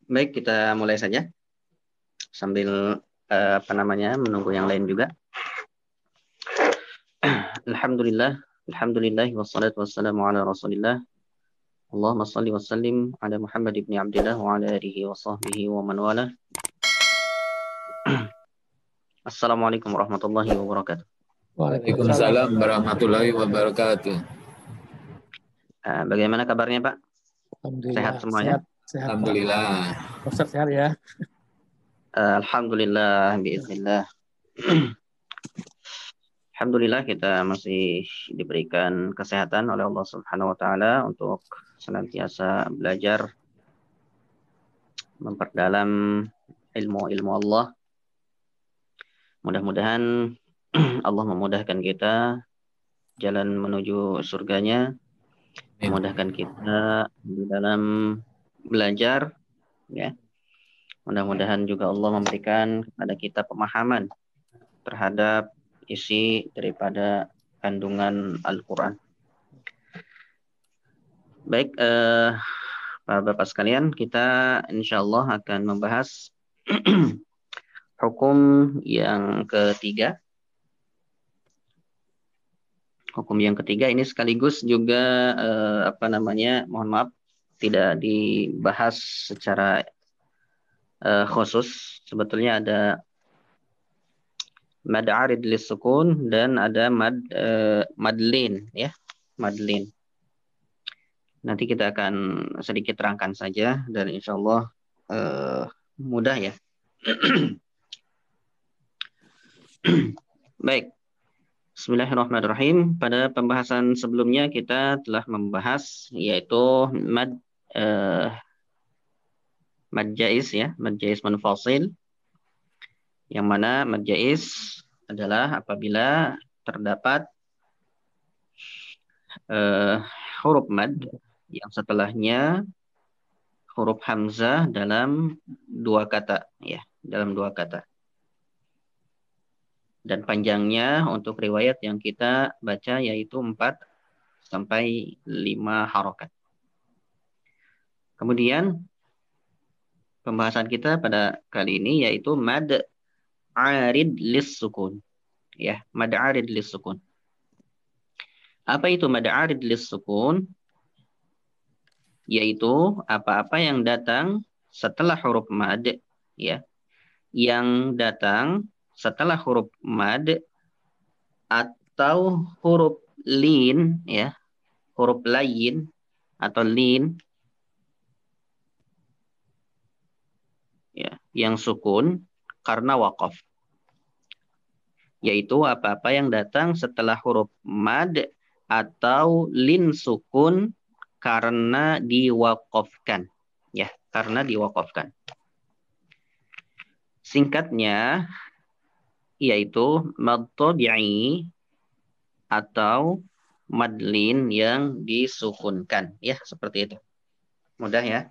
Baik, kita mulai saja sambil menunggu yang lain juga. Alhamdulillah wassalatu wassalamu ala Rasulillah. Allahumma shalli wa sallim ala Muhammad ibn Abdullah wa ala alihi wa sahbihi wa man wala. Assalamualaikum warahmatullahi wabarakatuh. Waalaikumsalam warahmatullahi wabarakatuh. Bagaimana kabarnya, Pak? Sehat semuanya? Sehat, Alhamdulillah. Ustaz sehat ya. Alhamdulillah, biiznillah. Alhamdulillah kita masih diberikan kesehatan oleh Allah Subhanahu wa taala untuk senantiasa belajar memperdalam ilmu-ilmu Allah. Mudah-mudahan Allah memudahkan kita jalan menuju surganya, memudahkan kita di dalam belajar, ya. Mudah-mudahan juga Allah memberikan kepada kita pemahaman terhadap isi daripada kandungan Al-Quran. Baik, Bapak sekalian, kita insya Allah akan membahas hukum yang ketiga. Hukum yang ketiga ini sekaligus juga mohon maaf tidak dibahas secara khusus. Sebetulnya ada mad arid lis-sukun dan ada madlin, ya, madlin. Nanti kita akan sedikit terangkan saja dan insya Allah mudah ya. Baik. Bismillahirrahmanirrahim. Pada pembahasan sebelumnya kita telah membahas yaitu mad jaiz, ya, mad jaiz munfasil. Yang mana mad jaiz adalah apabila terdapat huruf mad yang setelahnya huruf hamzah dalam dua kata, ya, dalam dua kata. Dan panjangnya untuk riwayat yang kita baca yaitu 4 sampai 5 harokat. Kemudian pembahasan kita pada kali ini yaitu mad arid lis-sukun. Ya, mad arid lis-sukun. Apa itu mad arid lis-sukun? Yaitu apa-apa yang datang setelah huruf mad, ya. Yang datang setelah huruf mad atau huruf lin, ya, huruf lain atau lin, ya, yang sukun karena waqaf. Yaitu apa-apa yang datang setelah huruf mad atau lin sukun karena diwaqafkan, ya, karena diwaqafkan. Singkatnya yaitu mad tabi'i atau madlin yang disukunkan, ya, seperti itu. Mudah ya.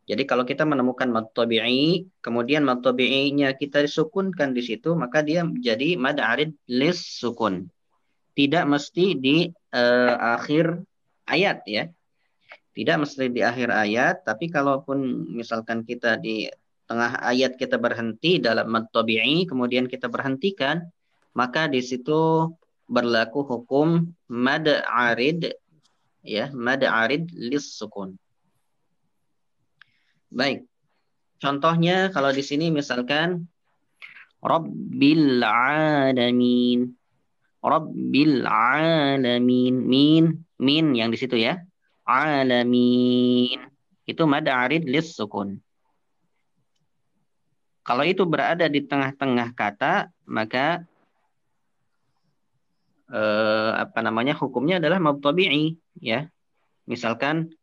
Jadi kalau kita menemukan mad tabi'i, kemudian mad tabi'inya kita disukunkan di situ, maka dia menjadi mad arid lis sukun. Tidak mesti di akhir ayat, ya. Tidak mesti di akhir ayat, tapi kalaupun misalkan kita di tengah ayat kita berhenti dalam mad tabi'i, kemudian kita berhentikan, maka di situ berlaku hukum mad arid, ya, mad arid lis sukun. Baik. Contohnya kalau di sini misalkan Rabbil alamin. Rabbil alamin. Min yang di situ, ya. Alamin. Itu mad arid lis sukun. Kalau itu berada di tengah-tengah kata, maka hukumnya adalah mad tabi'i, ya. Misalkan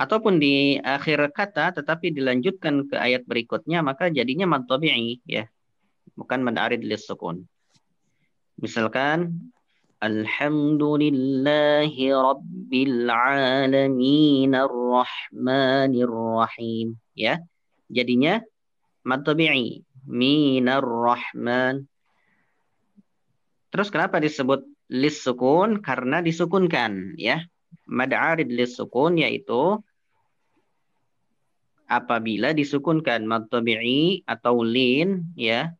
ataupun di akhir kata tetapi dilanjutkan ke ayat berikutnya, maka jadinya mad tabi'i, ya, bukan mad arid lis sukun. Misalkan Alhamdulillahi rabbil alamin arrahmanir rahim, ya, jadinya mad tabi'i, minar rahman. Terus kenapa disebut lis sukun? Karena disukunkan, ya. Mad arid lis sukun yaitu apabila disukunkan mad tabi'i atau lin, ya.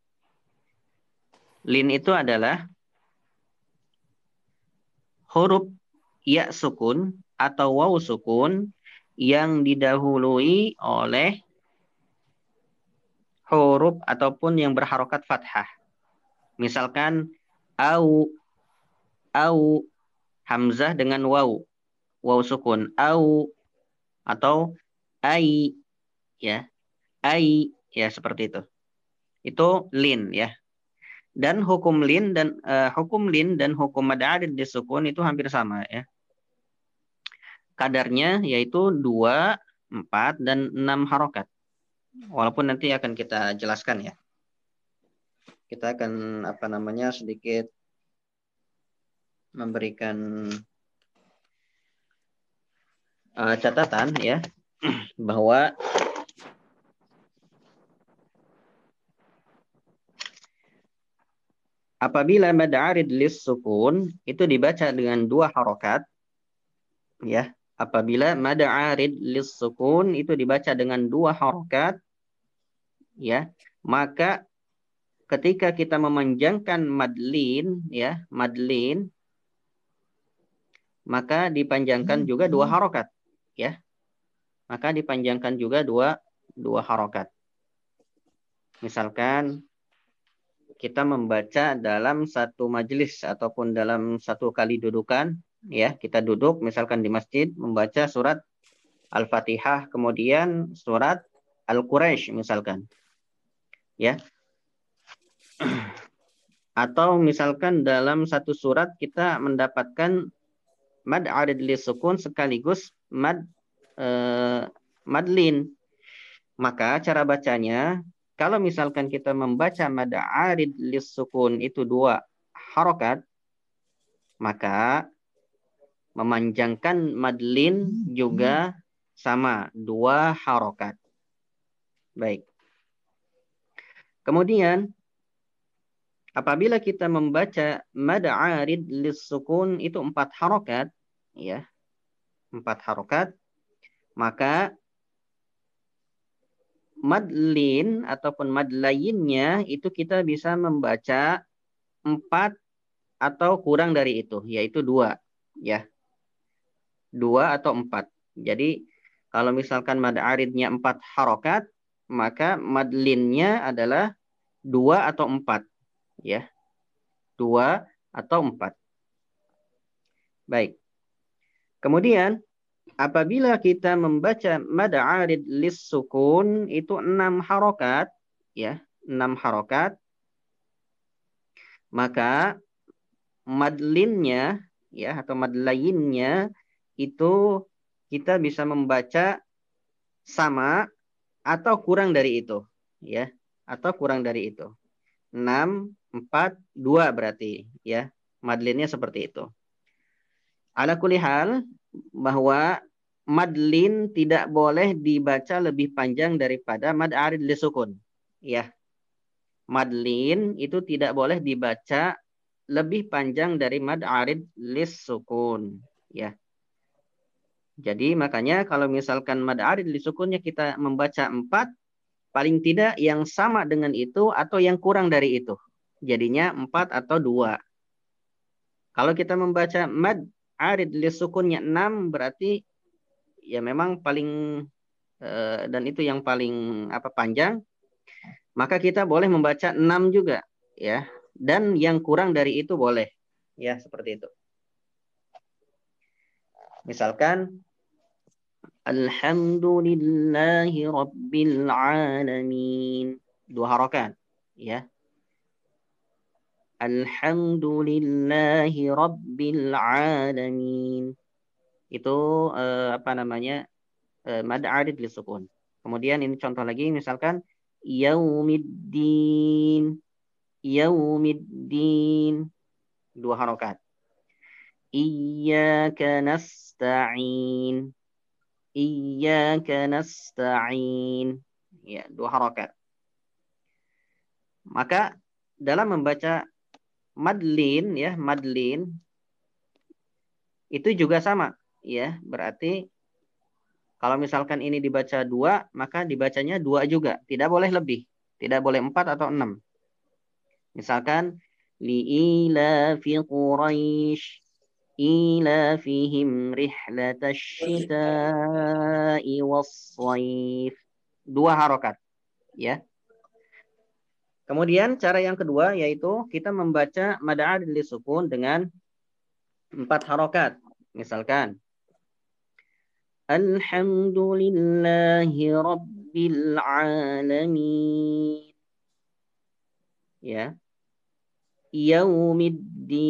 Lin itu adalah huruf ya sukun atau waw sukun yang didahului oleh huruf ataupun yang berharokat fathah. Misalkan au, au, hamzah dengan waw, waw sukun, au, atau ai, ya, ai, ya seperti itu. Itu lin, ya. Dan hukum lin dan hukum mad arid disukun itu hampir sama, ya. Kadarnya yaitu 2, 4, dan 6 harokat. Walaupun nanti akan kita jelaskan, ya. Kita akan sedikit memberikan catatan, ya, bahwa apabila mad arid lis sukun itu dibaca dengan 2 harokat, ya. Apabila mad arid lis sukun itu dibaca dengan 2 harokat, ya, maka ketika kita memanjangkan madlin, ya, madlin, maka dipanjangkan juga 2 harokat, ya. Maka dipanjangkan juga dua harokat. Misalkan kita membaca dalam satu majelis ataupun dalam satu kali dudukan, ya, kita duduk misalkan di masjid membaca surat Al-Fatihah kemudian surat Al-Quraisy misalkan, ya. Atau misalkan dalam satu surat kita mendapatkan mad arid li sukun sekaligus madlin. Maka cara bacanya, kalau misalkan kita membaca mad arid li sukun itu 2 harokat, maka memanjangkan madlin juga sama 2 harokat. Baik. Kemudian apabila kita membaca mad arid li sukun itu 4 harokat, ya, 4 harokat, maka madlin ataupun madlayinnya itu kita bisa membaca 4 atau kurang dari itu, yaitu 2, ya. 2 atau 4. Jadi kalau misalkan mad aridnya 4 harokat, maka madlinnya adalah 2 atau 4, ya. 2 atau 4. Baik. Kemudian apabila kita membaca mad arid lis sukun itu 6 harokat, ya, 6 harokat, maka madlinnya, ya, atau madlayinnya itu kita bisa membaca sama atau kurang dari itu, ya, atau kurang dari itu. 6, 4, 2 berarti, ya. Madlinnya seperti itu. Ala kulli hal, bahwa madlin tidak boleh dibaca lebih panjang daripada mad arid li sukun, ya. Madlin itu tidak boleh dibaca lebih panjang dari mad arid lis sukun, ya. Jadi makanya kalau misalkan mad arid lis sukunnya kita membaca 4, paling tidak yang sama dengan itu atau yang kurang dari itu. Jadinya 4 atau 2. Kalau kita membaca mad arid lis sukunnya 6, berarti ya memang paling dan itu yang paling panjang, maka kita boleh membaca 6 juga, ya. Dan yang kurang dari itu boleh, ya, seperti itu. Misalkan Alhamdulillahi Rabbil Alamin. 2 harokat, ya. Alhamdulillahi Rabbil Alamin. Itu mad arid li sukun. Kemudian ini contoh lagi, misalkan Yaumiddin. Yaumiddin. 2 harokat. Iyyaka nasta'in. Iyyaka nasta'in. Ya, 2 harokat. Maka dalam membaca madlin, ya, madlin itu juga sama, ya. Berarti Kalau misalkan ini dibaca 2, maka dibacanya 2 juga. Tidak boleh lebih. Tidak boleh 4 atau 6. Misalkan, li'ilafi Quraisy ilafihim rihlatash syita'i was-shaif. 2 harokat. Ya. Kemudian cara yang kedua yaitu kita membaca mad 'arid li sukun dengan 4 harokat. Misalkan, alhamdulillahi rabbil alamin. Ya. Yaumiddin.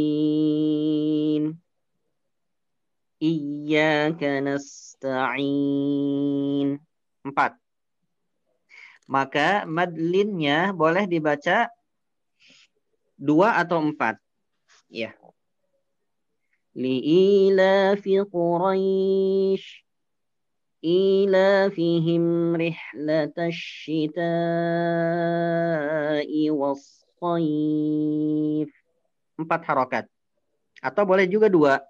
Iyyaka nasta'in. 4. Maka madlinnya boleh dibaca 2 atau 4. Ya. Li'ilafi Quraisy ilafihim rihlatash syita'i was-shaif. 4 harokat. Atau boleh juga 2.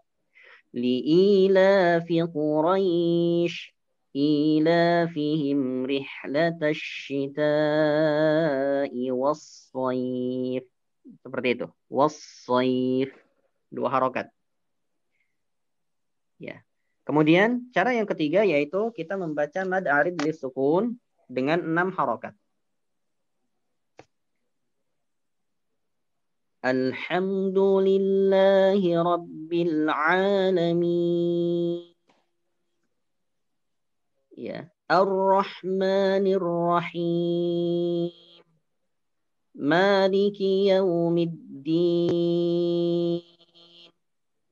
Li'ilafi Quraisy ilafihim rihlatash syita'i was-shaif. Seperti itu. Was-shaif. 2 harokat. Ya. Kemudian cara yang ketiga yaitu kita membaca mad 'arid li sukun dengan 6 harokat. Alhamdulillahi rabbil alamin. Ya. Ar-Rahmanir Rahim. Maliki yaumiddin.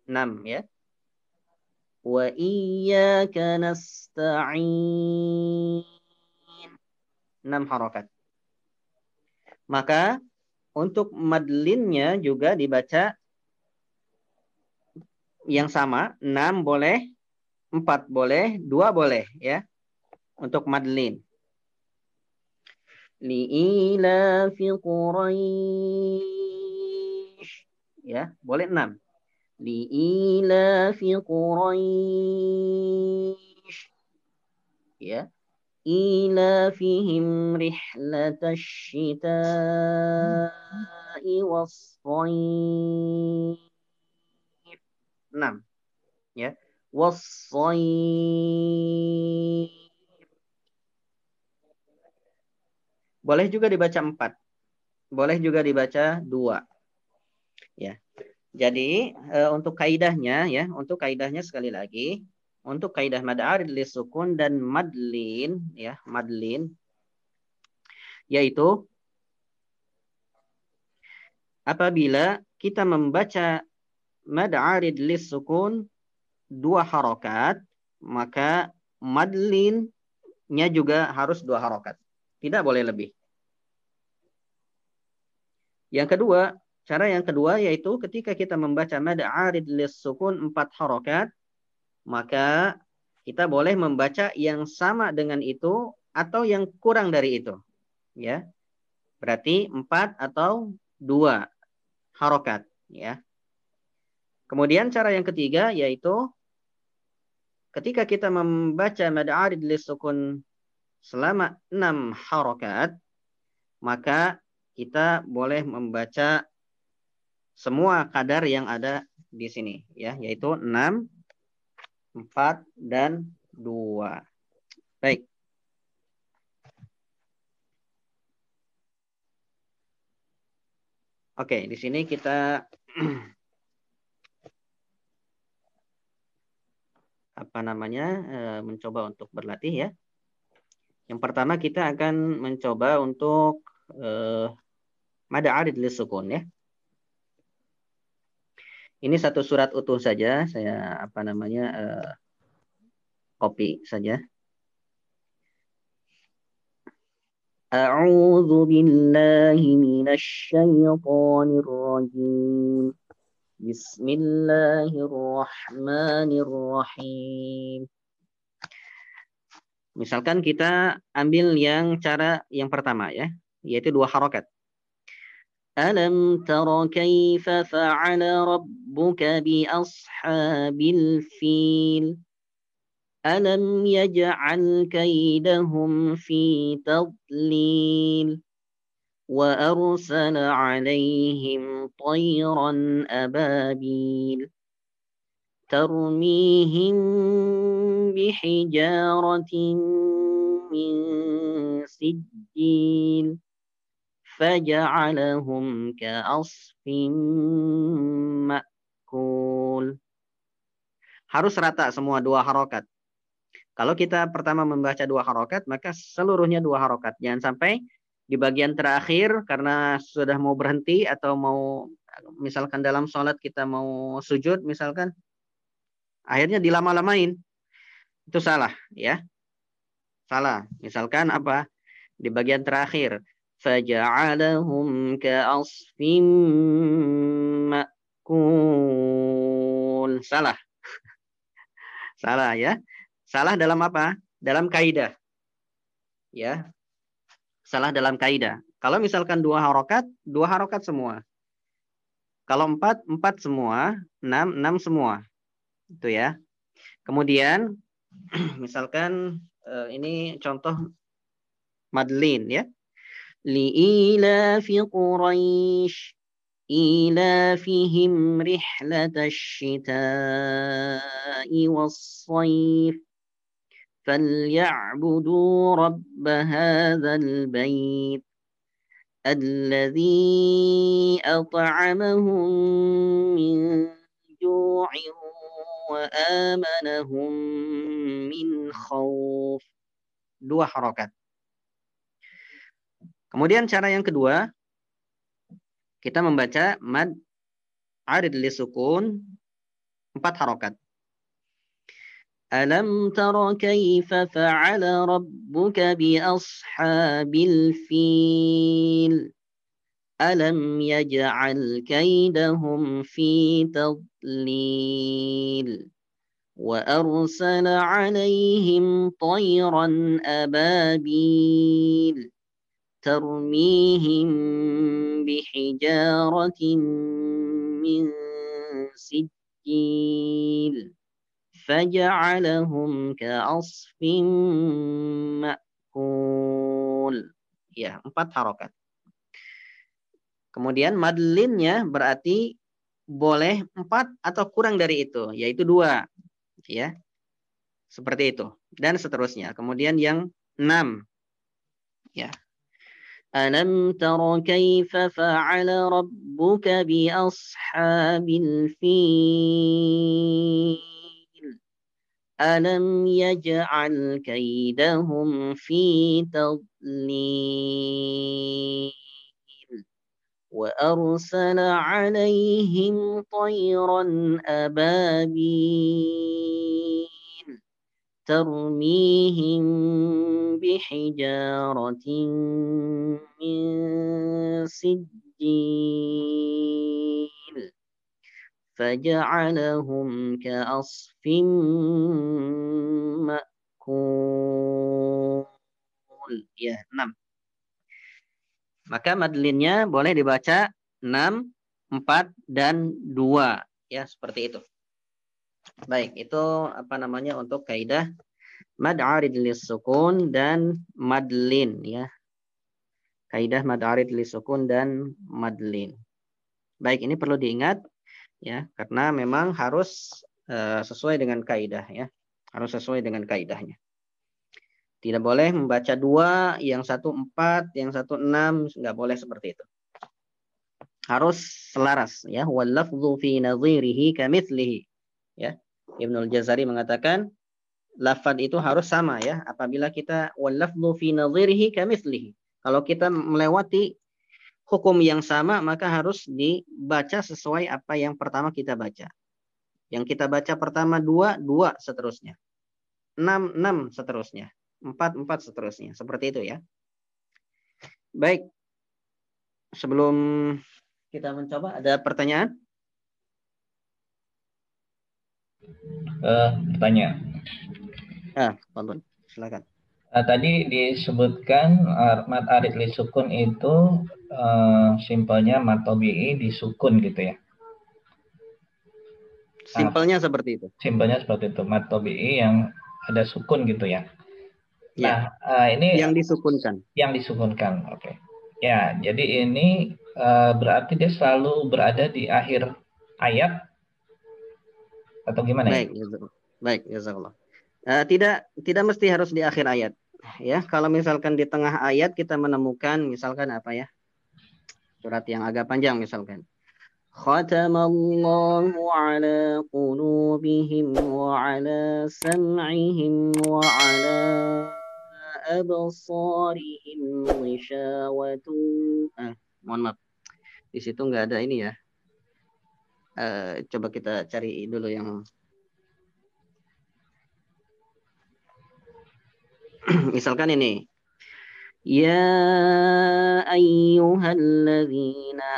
6 ya. Wa iyyaka nasta'in. 6 harokat. Maka untuk madlinnya juga dibaca yang sama. 6 boleh, 4 boleh, 2 boleh ya. Untuk madlin. Li'ilafi Quraisy. Ya, boleh 6. Li'ilafi Quraisy. Ya. Ilafihim rihlatash syita'i was-shaif. 6. Ya. Was-shaif. Boleh juga dibaca 4. Boleh juga dibaca 2. Ya. Jadi untuk kaidahnya ya, untuk kaidahnya sekali lagi, untuk kaidah mad 'arid li sukun dan madlin ya, madlin yaitu apabila kita membaca mad 'arid li sukun 2 harokat, maka madlinnya juga harus 2 harokat. Tidak boleh lebih. Yang kedua, cara yang kedua yaitu ketika kita membaca mad 'arid li sukun 4 harokat, maka kita boleh membaca yang sama dengan itu atau yang kurang dari itu. Ya. Berarti 4 atau 2 harokat. Ya. Kemudian cara yang ketiga yaitu ketika kita membaca mad 'arid li sukun selama 6 harokat, maka kita boleh membaca semua kadar yang ada di sini. Ya, yaitu 6, 4, dan 2. Baik. Oke, di sini kita mencoba untuk berlatih ya. Yang pertama kita akan mencoba untuk mad 'arid li sukun ya. Ini satu surat utuh saja, saya copy saja. A'udzu billahi minasy syaithanir rajim. Bismillahirrahmanirrahim. Misalkan kita ambil yang cara yang pertama ya, yaitu 2 harokat. Alam tara kaifa fa'ala rabbuka bi ashabil fil. ألم يجعل كيدهم في تضليل وأرسل عليهم طيرا أبابيل ترميهم بحجارة من سجيل فجعلهم كعصف مأكول. Harus rata semua dua harokat. Kalau kita pertama membaca dua harokat, maka seluruhnya dua harokat. Jangan sampai di bagian terakhir karena sudah mau berhenti atau mau misalkan dalam sholat kita mau sujud misalkan, akhirnya dilama-lamain. Itu salah ya. Salah. Misalkan apa? Di bagian terakhir. Faja'alahum ka'asfim ma'kul. Salah. Salah ya. Salah dalam apa? Dalam kaidah. Ya. Salah dalam kaidah. Kalau misalkan dua harokat semua. Kalau empat, empat semua. Enam semua. Itu ya. Kemudian, misalkan ini contoh madlin ya. Li'ilafi Quraisy إيلافهم رحلة الشتاء والصيف فليعبدوا رب هذا البيت الذي أطعمهم من جوع وآمنهم من خوف. Dua harokat. Kemudian cara yang kedua, kita membaca mad arid li sukun 4 harokat. Alam tara kaifa fa'ala rabbuka bi ashabil fil. Alam yaj'al kaidahum fi tadlil. Wa arsala 'alaihim tayran ababil. ترميهم بحجارة من سجيل فجعلهم كعصف مأكول. Ya, 4 harokat. Kemudian madlinnya berarti boleh 4 atau kurang dari itu, yaitu 2. Ya. Seperti itu. Dan seterusnya. Kemudian yang 6. Ya. ألم تر كيف فعل ربك بأصحاب الفيل ألم يجعل كيدهم في تضليل وأرسل عليهم طيرا أبابيل ترميهم بحجارة من سجيل فجعلهم كعصف مأكول. Ya, 6. Maka madlinnya boleh dibaca 6, 4, dan 2. Ya, seperti itu. Baik, itu apa namanya untuk kaidah mad arid lis sukun dan madlin ya. Kaidah mad arid lis sukun dan madlin. Baik, ini perlu diingat ya, karena memang harus sesuai dengan kaidah ya. Harus sesuai dengan kaidahnya. Tidak boleh membaca 2, yang satu 4, yang satu 6, enggak boleh seperti itu. Harus selaras ya. Wal lafdhu fi nadhirihi kamitslihi. Ya, Ibnul Jazari mengatakan lafaz itu harus sama ya. Apabila kita wal lafdhu fi nadhirihi kamitslihi. Kalau kita melewati hukum yang sama, maka harus dibaca sesuai apa yang pertama kita baca. Yang kita baca pertama 2, 2 seterusnya. 6, 6 seterusnya. 4, 4 seterusnya. Seperti itu ya. Baik. Sebelum kita mencoba, ada pertanyaan? Pertanyaan. Pardon. Silakan. Tadi disebutkan mad arid li sukun itu simpelnya mad tabi'i disukun gitu ya. Simpelnya seperti itu. Simpelnya seperti itu. Mad tabi'i yang ada sukun gitu ya. Ya. Nah, ini Yang disukunkan. yang disukunkan. Oke. Ya, jadi ini berarti dia selalu berada di akhir ayat atau gimana ini? Baik, jazakallah. Baik, jazakallah. Tidak mesti harus di akhir ayat. Ya, kalau misalkan di tengah ayat kita menemukan misalkan apa ya? Surat yang agak panjang misalkan. Khatamallahu ala qulubihim wa ala sam'ihim wa ala absarihim ghishawatun. Mohon maaf. Di situ nggak ada ini ya. Coba kita cari dulu yang misalkan ini. Ya ayyuhalladzina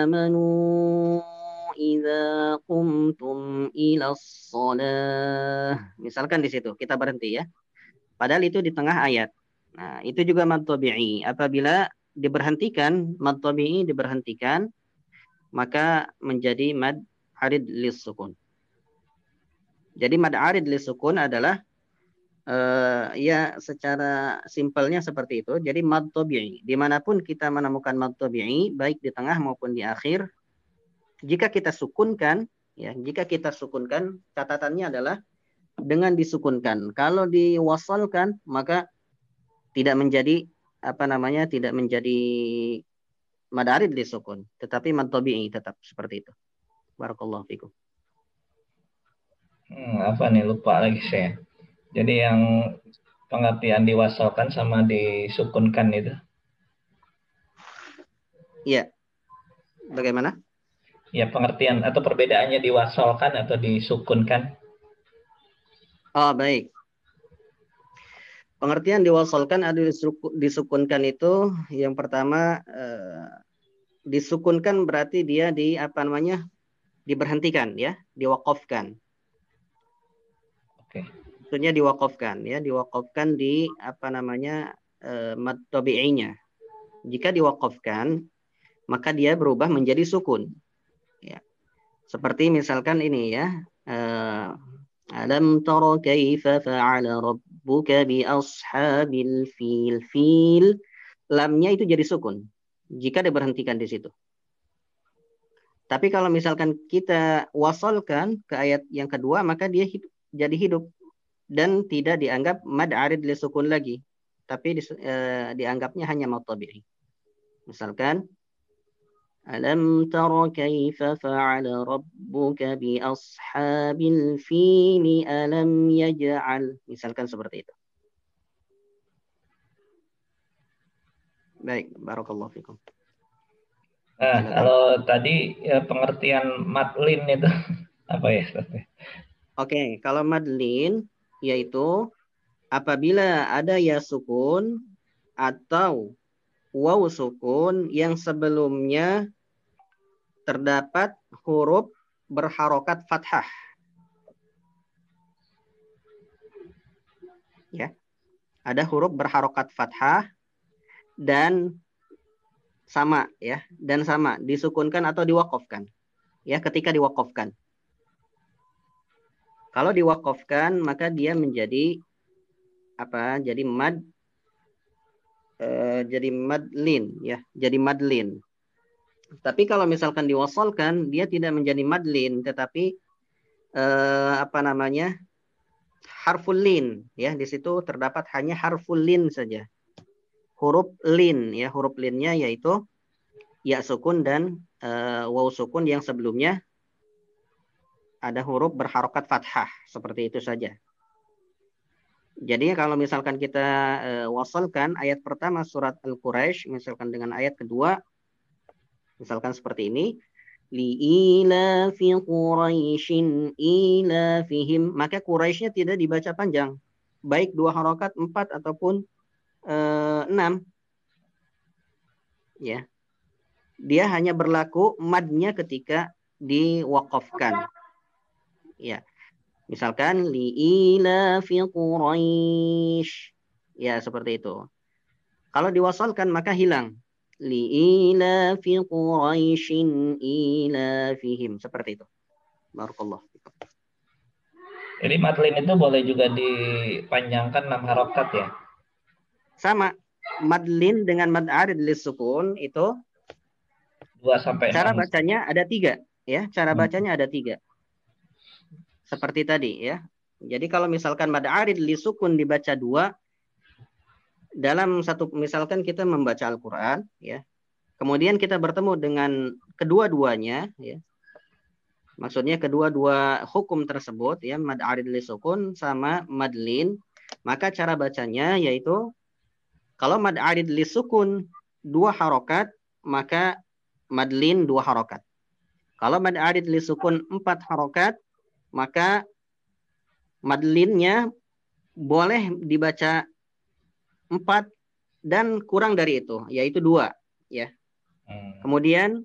amanu idza qumtum ilas shalah. Misalkan di situ kita berhenti ya. Padahal itu di tengah ayat. Nah, itu juga mad tabi'i. Apabila diberhentikan, mad tabi'i diberhentikan, maka menjadi mad arid lis sukun. Jadi mad arid lis sukun adalah ya secara simpelnya seperti itu. Jadi mad tabi'i. Dimanapun kita menemukan mad tabi'i, baik di tengah maupun di akhir, jika kita sukunkan, ya, jika kita sukunkan, catatannya adalah dengan disukunkan. Kalau diwasalkan, maka tidak menjadi apa namanya, tidak menjadi mad arid disukun, tetapi mad tabi'i tetap seperti itu. Barakallahu fikum. Apa nih lupa lagi saya. Jadi yang pengertian diwasalkan sama disukunkan itu. Iya. Bagaimana? Ya pengertian atau perbedaannya diwasalkan atau disukunkan. Oh, baik. Pengertian diwasalkan ada disukunkan itu yang pertama disukunkan berarti dia di apa namanya? Diberhentikan ya, diwakafkan. Oke. Maksudnya diwakafkan ya, diwakafkan di apa namanya? Mad tabi'inya. Jika diwakafkan, maka dia berubah menjadi sukun. Ya. Seperti misalkan ini ya, alam tara kaifa fa'ala rabbuka bi ashabil fil. Fil lamnya itu jadi sukun jika diberhentikan di situ. Tapi kalau misalkan kita wasalkan ke ayat yang kedua, maka dia jadi hidup dan tidak dianggap mad arid li sukun lagi, tapi dianggapnya hanya mad tabi'i. Misalkan alam tara kaifa fa'ala rabbuka bi ashabil fil alam yaj'al. Misalkan seperti itu. Baik, barakallahu fikum. Nah, Silakan. kalau tadi ya, pengertian madlin itu apa ya? Oke, kalau madlin yaitu apabila ada ya sukun atau waw sukun yang sebelumnya terdapat huruf berharokat fathah. Ya, ada huruf berharokat fathah dan sama ya, dan sama disukunkan atau diwakafkan. Ya, ketika diwakafkan. Kalau diwakafkan maka dia menjadi apa? Jadi madlin ya, jadi madlin. Tapi kalau misalkan diwasalkan dia tidak menjadi madlin tetapi apa namanya? Harful lin ya, di situ terdapat hanya harful lin saja. Huruf lin ya, huruf linnya yaitu ya sukun dan waw sukun yang sebelumnya ada huruf berharokat fathah, seperti itu saja. Jadi kalau misalkan kita wasalkan ayat pertama surat Al-Quraisy misalkan dengan ayat kedua, misalkan seperti ini, li'ilafi Quraisyin ilafihim, maka Quraisynya tidak dibaca panjang, baik dua harokat, 4 ataupun 6. Ya, dia hanya berlaku madnya ketika diwakafkan. Ya, misalkan li'ilafi Quraisy. Ya, seperti itu. Kalau diwasalkan maka hilang. Li'ilafi Quraisyin ilafihim. Seperti itu. Barakallahu fikum. Jadi matlin itu boleh juga dipanjangkan 6 harokat ya? Sama. Madlin dengan mad arid lisukun itu 2 sampai cara 6. bacanya ada 3. Ya, cara bacanya ada 3. Seperti tadi ya. Jadi kalau misalkan mad arid lisukun dibaca 2, dalam satu, misalkan kita membaca Al-Quran, ya, kemudian kita bertemu dengan kedua-duanya, ya, maksudnya kedua-dua hukum tersebut, ya, mad arid li sukun sama madlin, maka cara bacanya yaitu kalau mad arid li sukun 2 harokat, maka madlin 2 harokat. Kalau mad arid li sukun 4 harokat, maka madlinnya boleh dibaca 4 dan kurang dari itu, yaitu 2, ya. Kemudian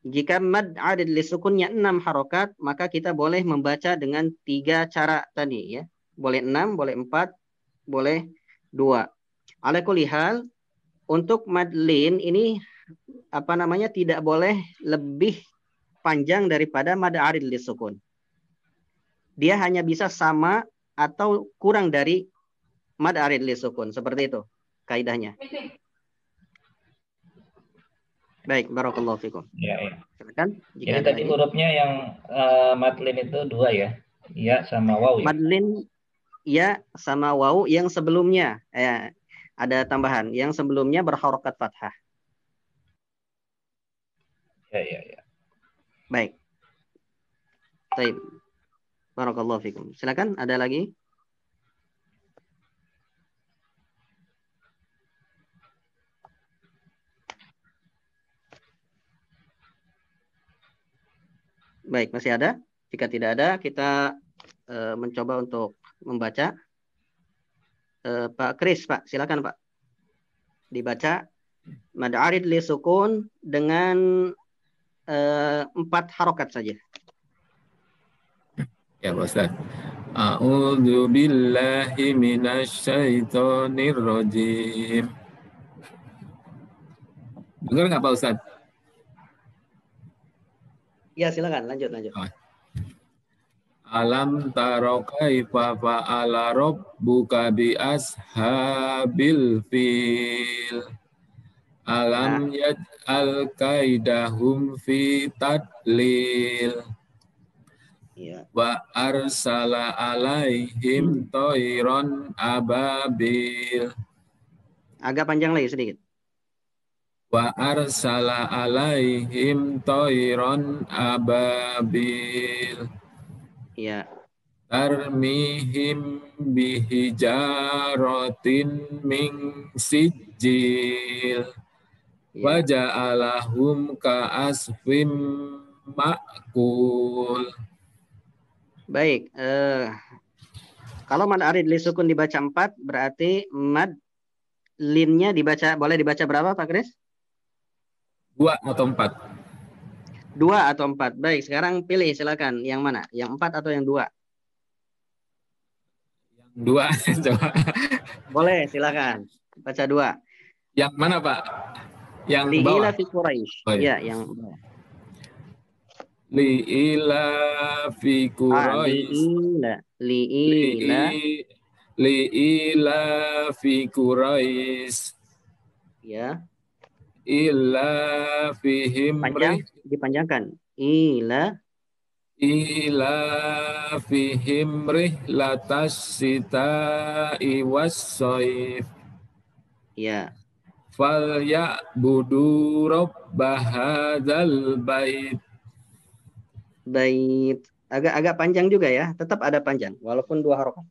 jika mad adid li sukunnya 6 harokat, maka kita boleh membaca dengan 3 cara tadi, ya. Boleh 6, boleh 4, boleh 2. Ala kulli hal, untuk madlin ini apa namanya tidak boleh lebih panjang daripada mad adid li sukun. Dia hanya bisa sama atau kurang dari mad adid li sukun, seperti itu kaidahnya. Baik, barakallahu fikum. Ya, ya. Silakan jika Jadi ada tadi lagi. hurufnya yang matlin itu 2 ya? Iya sama waw ya? Madlin ya sama waw yang sebelumnya ada tambahan yang sebelumnya berharokat fathah. Ya, ya, ya. Baik. Baik. Barakallahu fikum. Silakan ada lagi? Baik, masih ada? Jika tidak ada, kita mencoba untuk membaca. Pak Kris, Pak, silakan Pak. Dibaca mad arid li sukun dengan 4 harokat saja. Ya, Pak Ustaz. A'udzu billahi minasyaitonir rajim. Dengar nggak Pak Ustaz? Ya, silakan lanjut. Alam taro kaifa fa'ala rabbuka bi ashabil fil. Alam yaj'al kaidahum fi tadlil. Ya. Wa arsala alaihim toiron ababil. Agak panjang lagi sedikit. Wa arsala alaihim toiron ababil. Ya. Tarmihim bihijaratin min sijil. Wa Ya. ja'alahum ka'asfim ma'kul. Baik, kalau mad arid li sukun dibaca 4, berarti mad linnya boleh dibaca berapa Pak Kris? 2 atau 4? 2 atau 4. Baik, sekarang pilih silakan. Yang mana? Yang 4 atau yang 2? Yang 2 coba. Boleh, silakan. Baca 2. Yang mana Pak? Yang Li'ila bawah? fi Quraisy. Oh, ya. Ya, yang bawah. Li'ila fi Quraisy. Li'ila fi Quraisy. Ya. Ila fihim Panjang, dipanjangkan. Ila fihim rihlatas sita'i was-saif. Ya. Fal ya'budu rabba hadzal bait. Bait. Agak panjang juga ya. Tetap ada panjang walaupun 2 harokat.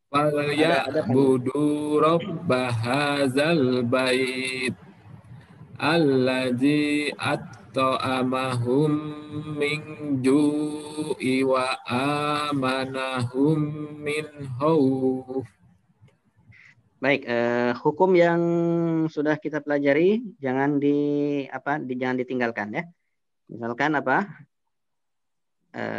Fal Ada panjang. ya'budu rabba hadzal bait. Alladzi at'amahum min ju'i wa amanahum min khauf. Baik, hukum yang sudah kita pelajari jangan jangan ditinggalkan ya. Misalkan apa?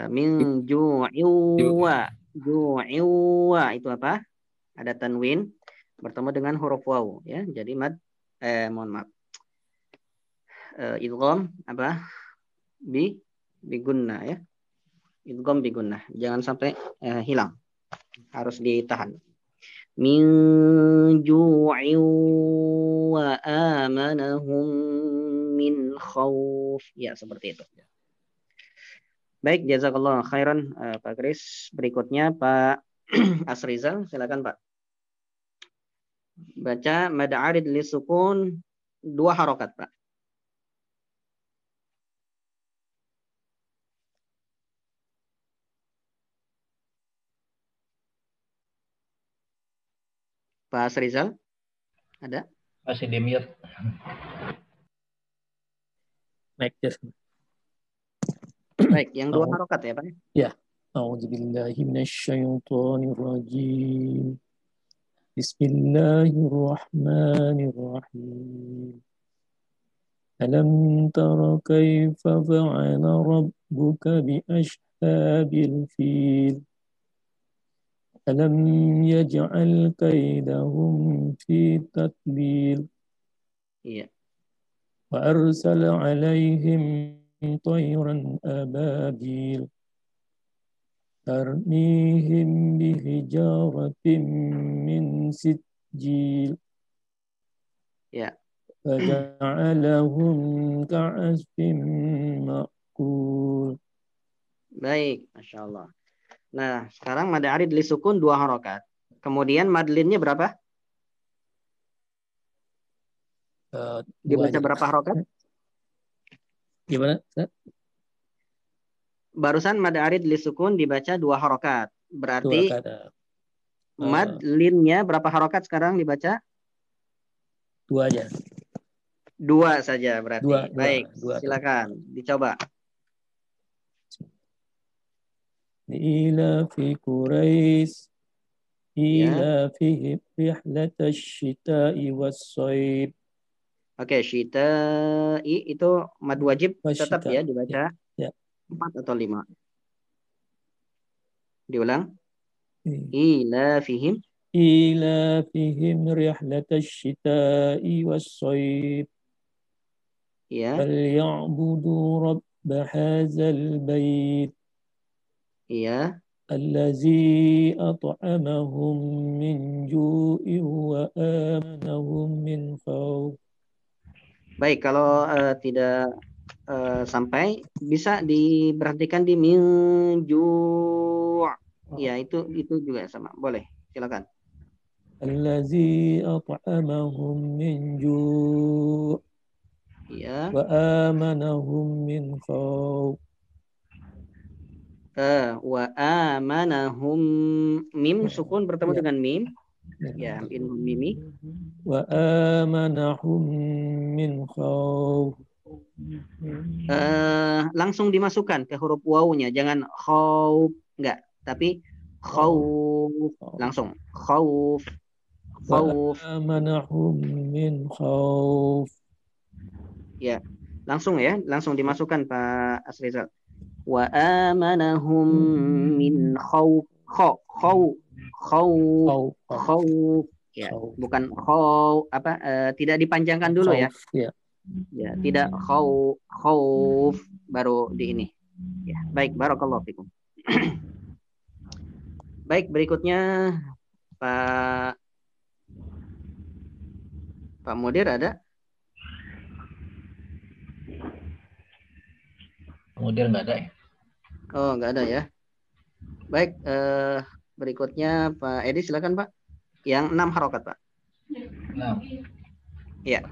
Min ju'iwa. Ju'iwa itu apa? Ada tanwin bertemu dengan huruf waw ya. Jadi mohon maaf. Idgham apa? Bi gunna ya. idgham bi gunnah. Jangan sampai hilang. Harus ditahan. Min ju'in wa amanahum min khauf. Ya, seperti itu. Baik, jazakallah khairan Pak Kris. Berikutnya Pak Asrizal, silakan Pak. Baca mad arid li sukun 2 harokat, Pak. Pak Asrizal, ada? Masih di mute. Baik, yang 2 harokat ya Pak? Ya. A'udzubillahi minasyaitonirrajim. Bismillahirrahmanirrahim. Alam tara kaifa fa'ala rabbuka bi ashabil fil. Alam yaj'al kaidahum fi tadlil. Iya. Wa arsala 'alaihim tayran ababil. Tarmihim bihijaratin min sijil. Ya. Faja'alahum ka'asfin ma'kul. Baik, Masya Allah. Nah, sekarang mad arid li sukun 2 harokat. Kemudian madlinnya berapa? Dibaca berapa harokat? Gimana? Barusan mad arid li sukun dibaca 2 harokat. Berarti madlinnya berapa harokat sekarang dibaca? 2 aja. 2 saja berarti. Baik, dua, silakan dicoba. Ila fi Quraisy ila fihi rihlatash shita'i was-shayb. Oke, syita'i itu mad wajib tetap ya dibaca. Ya. 4 atau 5. Diulang. Ila fihim rihlatash shita'i was-shayb. Ya. Falyabudu rabb hadzal bait. Iya. Allazi at'amahum min ju'in wa amanahum min khauf. Baik, kalau tidak sampai bisa diperhatikan di min ju'. Ya, itu juga sama. Boleh. Silakan. Allazi at'amahum min ju' ya. Wa amanahum min khauf. Wa amanahum mim sukun bertemu dengan mim. Ya, mimi. Wa amanahum min khauf. Langsung dimasukkan ke huruf wawunya, jangan khauf, enggak, tapi khauf, langsung khauf. Wa amanahum min khauf. Ya, langsung ya, langsung dimasukkan Pak Asrizal. Wa amanahum min khauf. Khauf. Ya, bukan khauf tidak dipanjangkan dulu ya. Ya, tidak khauf baru di ini. Ya, baik, barakallahu fikum. Baik, berikutnya Pak Mudir ada? Mudir nggak ada ya? Oh, nggak ada ya. Baik, berikutnya Pak Edi, silakan Pak. Yang 6 harokat Pak. 6. Ya.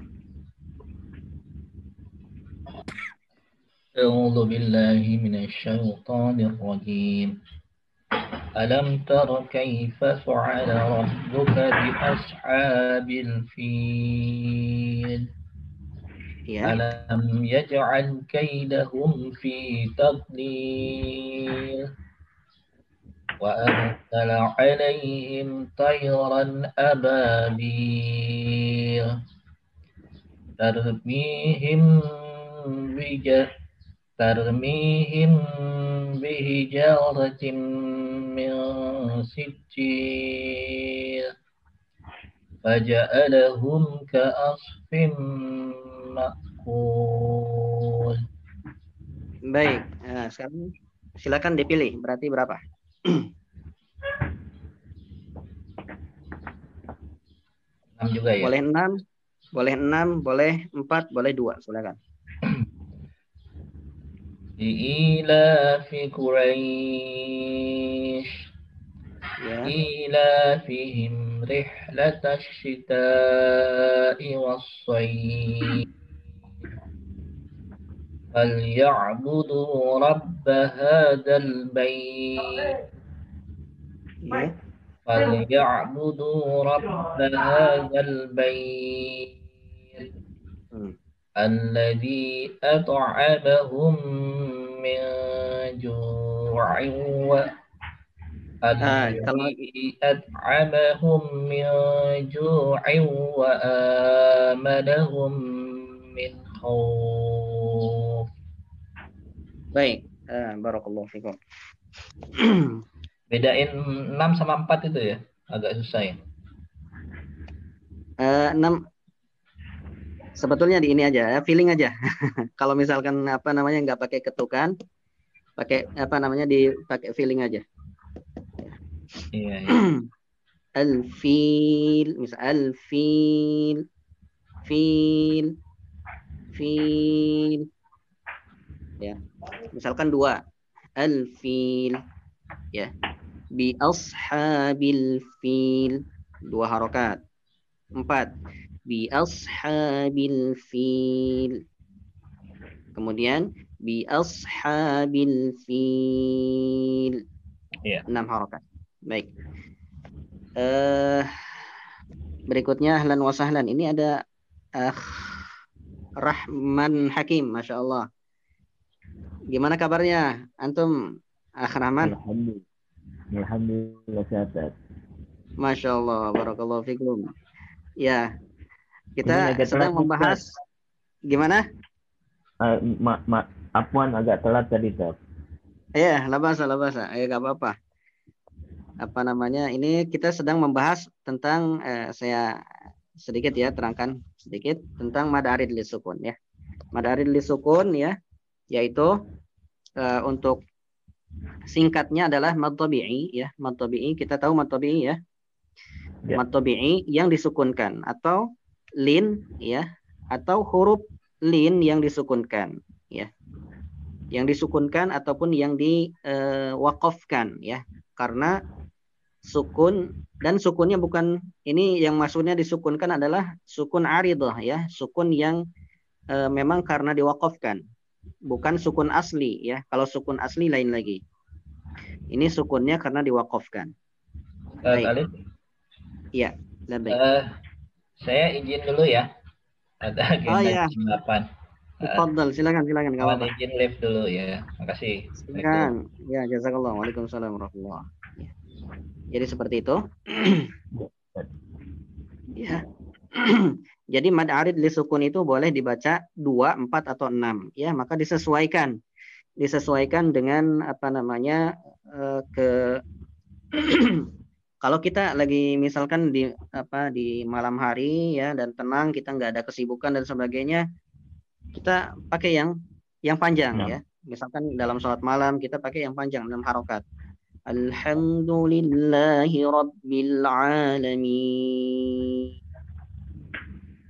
أعوذ بالله من الشيطان الرجيم ألم تر كيف فعل ربك بأصحاب الفيل ألم يجعل كيدهم في تضليل وأرسل عليهم طيرا أبابيل ترميهم بحجارة من سجيل فجعلهم كعصف مأكول. Baik, nah, sekarang Silakan dipilih. Berarti berapa? 6 juga ya. Boleh 6, boleh 4, boleh 2. Silakan. Li'ilafi Quraisy Ya. إيلافهم رحلة الشتاء والصيف فليعبدوا رب هذا البيت Ya. فليعبدوا رب هذا البيت الذي أطعمهم من جوع Kalau الذي أطعمهم من جوع وآمنهم من خوف. baik, barakallahu fikum. Bedain 6 sama 4 itu ya, agak susah ya. 6 sebetulnya di ini aja, feeling aja. Kalau misalkan apa namanya nggak pakai ketukan, pakai apa namanya dipakai feeling aja. Iya. Al-fil, misal al-fil, fil, ya. Misalkan 2, al-fil, ya. Bi ashabil fil, 2 harokat. 4, bi ashabil fil. Kemudian bi ashabil fil. Iya. 6 harokat. Baik. Berikutnya ahlan wa sahlan. Ini ada Rahman Hakim, Masya Allah. Gimana kabarnya? Antum, Rahman? Alhamdulillah sehat. Masya Allah, barakallahu fikum. Ya, kita Ini agak sedang telat, membahas gimana? Afwan agak telat tadi, Tab. Ya, labasa. Gak apa-apa. Apa namanya? Ini kita sedang membahas tentang saya sedikit ya terangkan sedikit tentang mad arid lisukun ya. Mad arid lisukun ya, yaitu untuk singkatnya adalah mad tabi'i ya. Mad tabi'i, kita tahu mad tabi'i ya. Mad tabi'i yang disukunkan atau lin ya, atau huruf lin yang disukunkan ya. Yang disukunkan ataupun yang diwakafkan ya. Karena sukun, dan sukunnya bukan ini, yang maksudnya disukunkan adalah sukun aridah ya, sukun yang memang karena diwakafkan, bukan sukun asli ya. Kalau sukun asli lain lagi. Ini sukunnya karena diwakafkan. Alif. Iya, lebih. Saya izin dulu ya. Ada agenda jam 8. Tafadhal, silakan enggak apa-apa. Izin live dulu ya. Makasih. Silakan. Ya, jazakallah. Waalaikumsalam warahmatullahi. Jadi seperti itu. Ya. Jadi mad arid li sukun itu boleh dibaca 2, 4 atau 6 ya, maka disesuaikan dengan apa namanya ke kalau kita lagi misalkan di malam hari ya dan tenang, kita nggak ada kesibukan dan sebagainya, kita pakai yang panjang ya. Misalkan dalam sholat malam kita pakai yang panjang 6 harokat. Alhamdulillahi Rabbil Alamin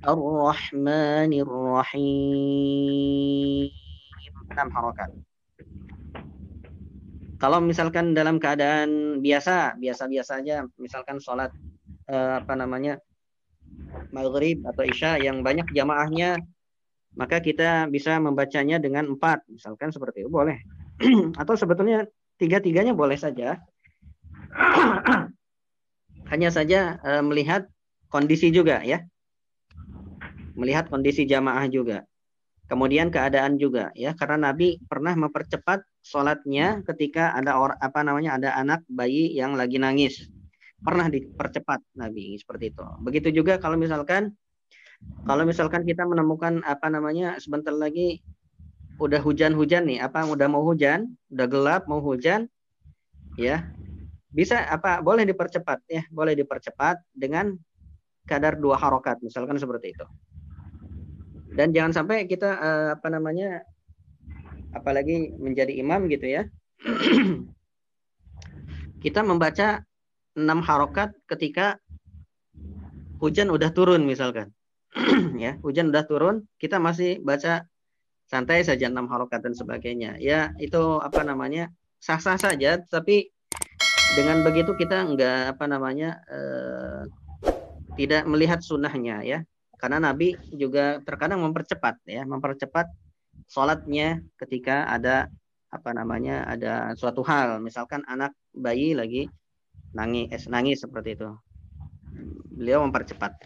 Ar-Rahmanir Rahim, 6 harokat. Kalau misalkan dalam keadaan biasa aja, misalkan sholat maghrib atau isya yang banyak jamaahnya, maka kita bisa membacanya dengan 4, misalkan seperti itu boleh. Atau sebetulnya 3-3-nya boleh saja. Hanya saja melihat kondisi juga ya. Melihat kondisi jamaah juga. Kemudian keadaan juga ya, karena Nabi pernah mempercepat sholatnya ketika ada ada anak bayi yang lagi nangis. Pernah dipercepat Nabi seperti itu. Begitu juga kalau misalkan kita menemukan sebentar lagi udah hujan-hujan nih, udah mau hujan, udah gelap mau hujan, ya bisa boleh dipercepat ya, boleh dipercepat dengan kadar 2 harokat, misalkan seperti itu. Dan jangan sampai kita apalagi menjadi imam gitu ya, Kita membaca 6 harokat ketika hujan udah turun misalkan. Ya, hujan udah turun, kita masih baca santai saja 6 harokat dan sebagainya. Ya, itu apa namanya? Sah-sah saja, tapi dengan begitu kita enggak apa namanya? Tidak melihat sunnahnya ya. Karena Nabi juga terkadang mempercepat ya, mempercepat sholatnya ketika ada apa namanya? Ada suatu hal, misalkan anak bayi lagi nangis seperti itu. Beliau mempercepat.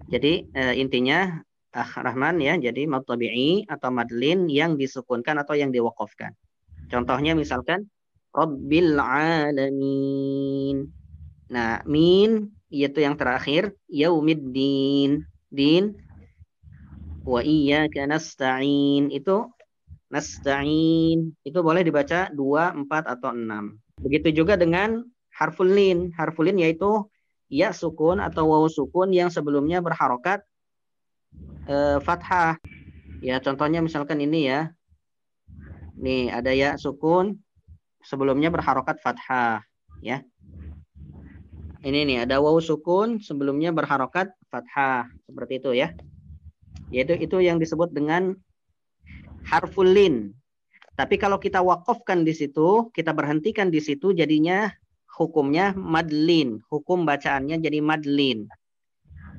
Jadi intinya Rahman ya, jadi mad tabi'i atau madlin yang disukunkan atau yang diwaqafkan. Contohnya misalkan Rabbil alamin. Nah, min yaitu yang terakhir, yaumiddin. Din wa iyyaka nasta'in. Itu nasta'in. Itu boleh dibaca 2, 4 atau 6. Begitu juga dengan harful lin. Harful lin yaitu ya sukun atau waw sukun yang sebelumnya berharokat fathah. Ya, contohnya misalkan ini ya. Nih, ada ya sukun sebelumnya berharokat fathah, ya. Ini nih, ada waw sukun sebelumnya berharokat fathah, seperti itu ya. Yaitu itu yang disebut dengan harful lin. Tapi kalau kita wakafkan di situ, kita berhentikan di situ, jadinya hukumnya madlin. Hukum bacaannya jadi madlin.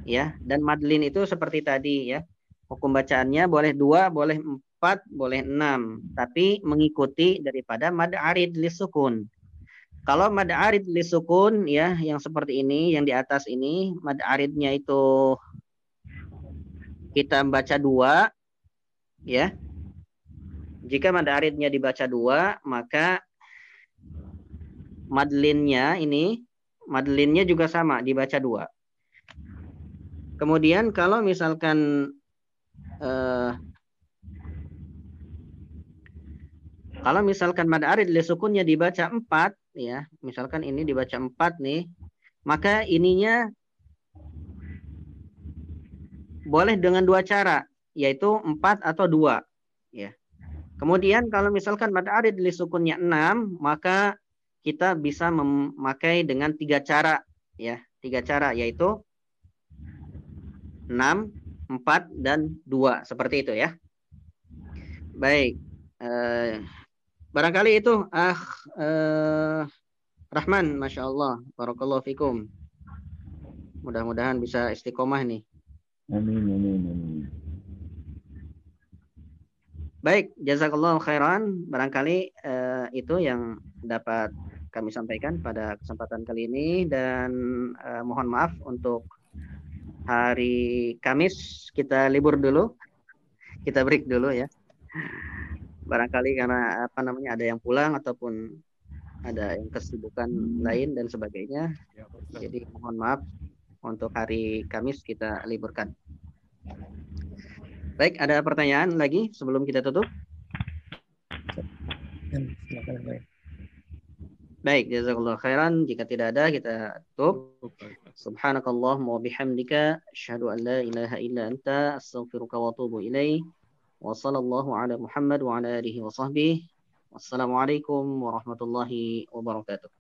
Ya, dan madlin itu seperti tadi ya. Hukum bacaannya boleh 2, boleh 4, boleh 6. Tapi mengikuti daripada mad arid lisukun. Kalau mad arid lisukun ya, yang seperti ini, yang di atas ini, mad aridnya itu kita baca 2, ya. Jika mad aridnya dibaca 2, maka madlinnya juga sama, dibaca 2. Kemudian kalau misalkan mad arid li sukunnya dibaca 4, ya, misalkan ini dibaca 4 nih, maka ininya boleh dengan 2 cara, yaitu 4 atau 2, ya. Kemudian kalau misalkan mad arid li sukunnya 6, maka kita bisa memakai dengan 3 cara, ya, 3 cara, yaitu 6, 4, dan 2, seperti itu ya. Baik, barangkali itu Rahman, Masya Allah, Barakallahu fikum. Mudah-mudahan bisa istiqomah nih. Amin, amin, amin. Baik, jazakallahu khairan. Barangkali itu yang dapat kami sampaikan pada kesempatan kali ini, dan mohon maaf untuk hari Kamis kita libur dulu, kita break dulu ya. Barangkali karena apa namanya ada yang pulang ataupun ada yang kesibukan lain dan sebagainya. Jadi mohon maaf untuk hari Kamis kita liburkan. Baik, ada pertanyaan lagi sebelum kita tutup? Baik, jazakallahu khairan. Jika tidak ada, kita tutup. Subhanakallahumma wa bihamdika asyhadu an la ilaha illa anta astaghfiruka wa atubu ilaik. Wa sallallahu ala Muhammad wa ala alihi wa sahbihi. Wassalamualaikum warahmatullahi wabarakatuh.